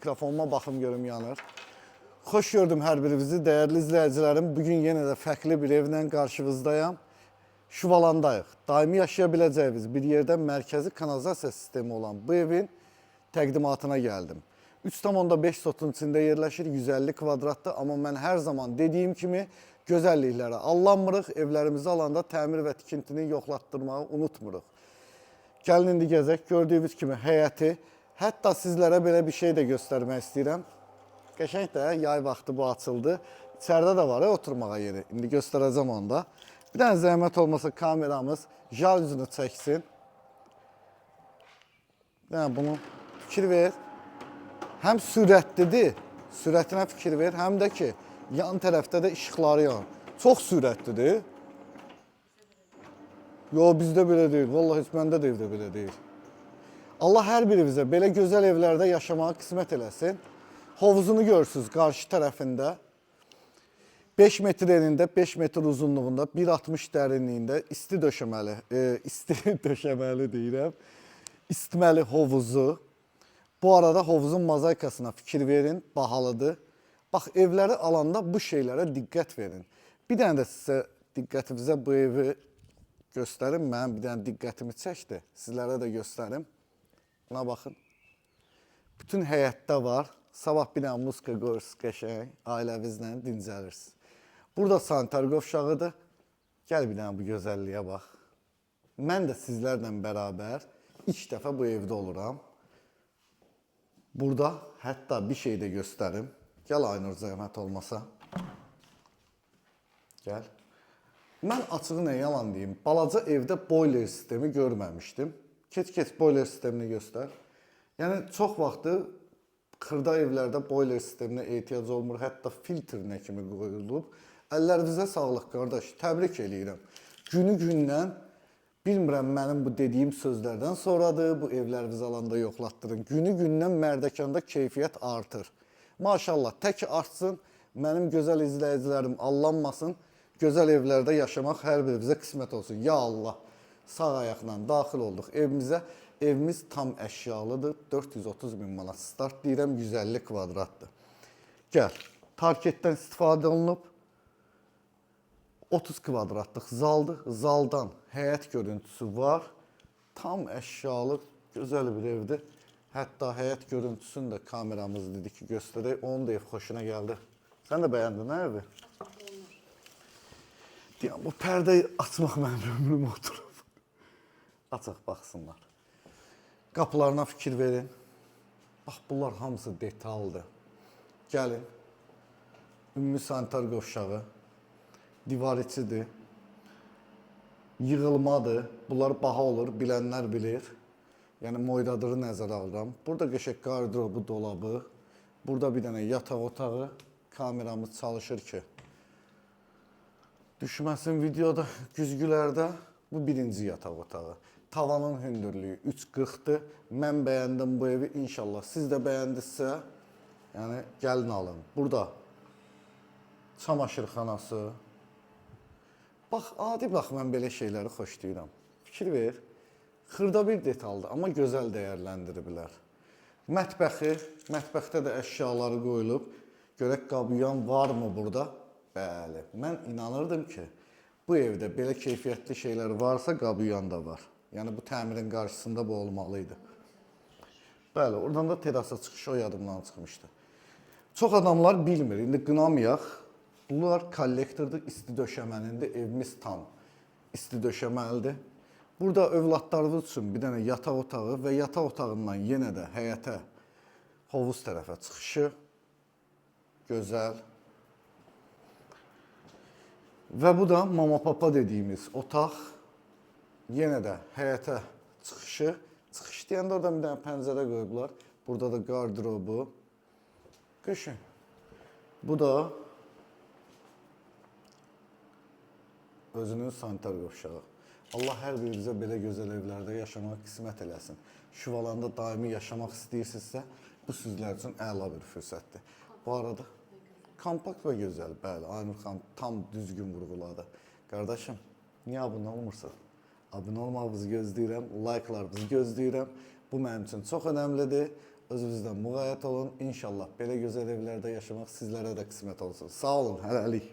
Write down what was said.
Mikrofonuma baxım görüm yanır. Xoş gördüm hər birinizi, dəyərli izləyicilərim. Bugün yenə də fərqli bir evlə qarşınızdayım. Şuvalandayıq. Daimi yaşaya biləcəyiniz bir yerdə mərkəzi kanalizasiya sistemi olan bu evin təqdimatına gəldim. 3,5 sotun içində yerləşir, 150 kvadratdır. Amma mən hər zaman dediyim kimi gözəlliklərə allanmırıq. Evlərimizi alanda təmir və tikintini yoxlatdırmağı unutmuruq. Gəlin indi gəzək. Gördüyünüz kimi həyəti. Hətta sizlərə belə bir şey də göstərmək istəyirəm. Qəşəng də yay vaxtı bu açıldı. İçəridə də var oturmağa yeri. İndi göstərəcəm onu da. Bir dənə zəhmət olmasa kameramız jalüzünü çəksin. Bir dənə bunu fikir ver. Həm sürətlidir, sürətinə fikir ver. Həm də ki, yan tərəfdə də işıqları yan. Çox sürətlidir. Yo, bizdə belə deyil. Vallahi heç məndə də evdə belə deyil. Allah hər birimizə belə gözəl evlərdə yaşamağı qismət eləsin. Hovuzunu görürsünüz qarşı tərəfində. 5 metr enində, 5 metr uzunluğunda, 1,60 dərinliyində isti döşəməli deyirəm. İstməli hovuzu. Bu arada hovuzun mozaikasına fikir verin, bahalıdır. Bax, evləri alanda bu şeylərə diqqət verin. Bir dənə də sizə diqqətinizə bu evi göstərim. Mənim bir dənə diqqətimi çəkdi. Sizlərə də göstərim. Buna baxın. Bütün həyətdə var. Sabah bir dənə muska qoyursunuz qəşəng, ailəvizlə dincəlirsiniz. Burada sanitar qovşağıdır. Gəl bir dənə bu gözəlliyə bax. Mən də sizlərlə bərabər ilk dəfə bu evdə oluram. Burada hətta bir şey də göstərim. Gəl Aynur, zəhmət olmasa. Gəl. Mən açığı nə yalan deyim, balaca evdə boiler sistemi görməmişdim. Keç boiler sistemini göstər. Yəni çox vaxtı xırda evlərdə boiler sisteminə ehtiyac olmur. Hətta filtr nə kimi qoyulub. Əllərinizə sağlıq qardaş, təbrik eləyirəm. Günü-gündən, bilmirəm mənim bu dediyim sözlərdən sonradır, bu evlərinizi alanda yoxlatdırın. Günü-gündən Mərdəkanda keyfiyyət artır. Maşallah, tək artsın, mənim gözəl izləyicilərim allanmasın, gözəl evlərdə yaşamaq hər birimizə qismət olsun. Ya Allah, sağ ayaqla daxil olduq evimizə. Evimiz tam əşyalıdır, 430 min manat start deyirəm, 150 kvadratdır. Gəl, parketdən istifadə olunub, 30 kvadratlıq zaldır, zaldan həyət görüntüsü var. Tam əşyalı, gözəl bir evdir. Hətta həyət görüntüsünü də kameramız dedi ki, göstərək, onun da ev xoşuna gəldi. Sən də bəyəndin, nə evi? Deyəm, bu pərdeyi açmaq mənim ömrüm oturub. Açaq, baxsınlar. Qapılarına fikir verin. Bax, bunlar hamısı detaldır. Gəlin. Ümumi sanitar qovşağı. Divar içidir. Yığılmadır. Bunlar baha olur, bilənlər bilir. Yəni, moydadırı nəzərə alıram. Burada qəşək qardırobu, dolabı. Burada bir dənə yataq otağı. Kameramız çalışır ki, düşməsin videoda, güzgülərdə. Bu birinci yataq otağı. Tavanın hündürlüyü 3,40-dır. Mən bəyəndim bu evi. İnşallah siz də bəyəndinizsə, yəni gəlin alın. Burada çamaşırxanası. Bax, adi bax, mən belə şeyləri xoşlayıram. Fikir ver. Xırda bir detaldır, amma gözəl dəyərləndiriblər. Mətbəxdə də əşyaları qoyulub. Görək, qabıyan varmı burada? Bəli, mən inanırdım ki, bu evdə belə keyfiyyətli şeylər varsa, qabıyan da var. Yəni, bu təmirin qarşısında bu olmalıydı. Bəli, oradan da terasa çıxışı o yadımdan çıxmışdı. Çox adamlar bilmir, indi qınamayaq. Bunlar kollektordur, isti döşəmənindir, evimiz tam isti döşəməlidir. Burada övladlarınız üçün bir dənə yataq otağı və yataq otağından yenə də həyətə, hovuz tərəfə çıxışı. Gözəl. Və bu da mama papa dediyimiz otaq. Yenə də həyətə çıxışı. Çıxış deyəndə oradan bir dənə pəncərə qoyublar. Burada da qardırobu. Qışın. Bu da özünün sanitar qovşağı. Allah hər birinizə belə gözəl evlərdə yaşamaq qismət eləsin. Şuvalanda daimi yaşamaq istəyirsinizsə, bu sizlər üçün əla bir fürsətdir. Bu arada kompakt və gözəl, bəli, Aynur xanım tam düzgün vurğuladı. Qardaşım, niyə abunə olmursan? Abunə olmağınızı gözləyirəm, like'larınızı gözləyirəm. Bu mənim üçün çox önəmlidir. özünüzdən müğayət olun. İnşallah belə gözəl evlərdə yaşamaq sizlərə də qismət olsun. Sağ olun, hələlik.